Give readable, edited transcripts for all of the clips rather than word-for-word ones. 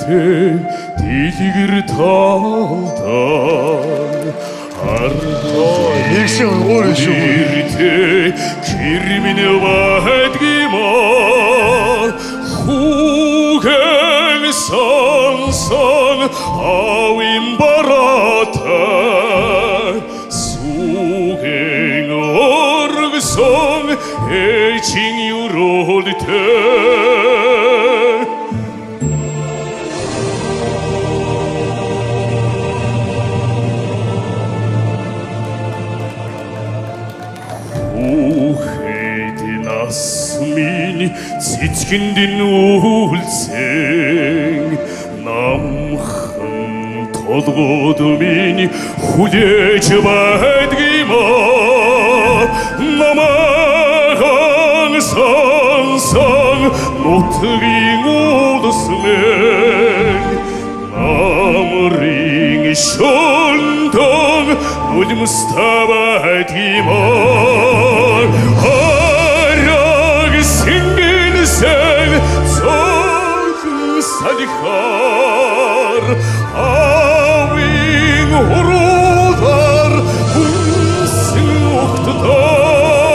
дэлгэр талдан Нэг шиг өөр шүү. Кирмин байдгиймаа хүүхэн сонсон авин бараатай сүгэн оргсон эйчин юролтэй Минь цэцгэндэн үлсэн намхан толгойд минь хүлээж байдгиймаа намаахан сонсон нутгийн улсмэн намрын шондон нулимстай байдгиймаа Sen çok salikar Avin horudar Bunsin uktutag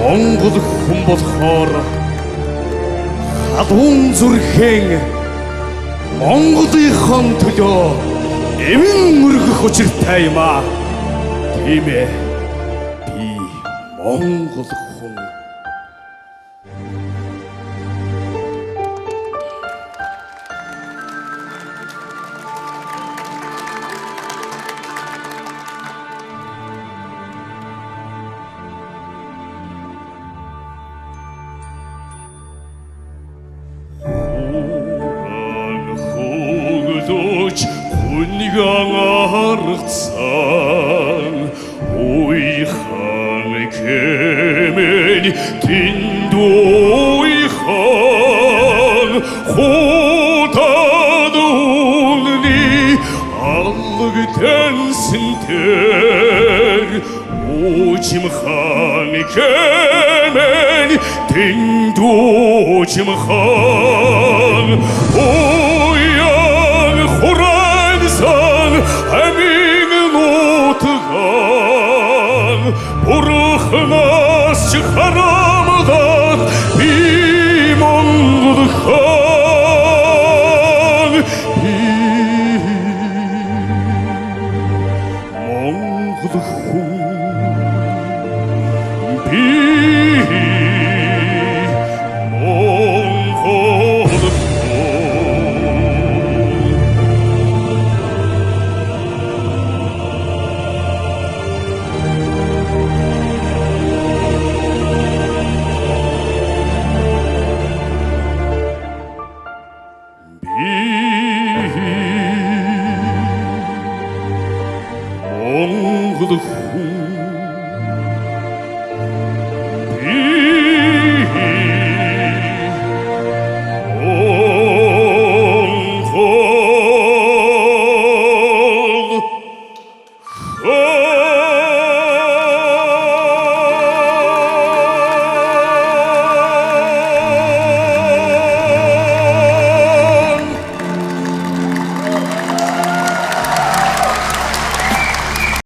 Монгол хүн болохоор халуун зүрхэн Монголынхон төлөө эмэн мөргөх учиртай юм аа. Тийм ээ. Би Монгол хүн. Хүнgang аргацсан уйхан кэмэн тэндуйхан хутад үнни алг тэнсэнтэр учимхан кэмэн тэндуучимхан уйхан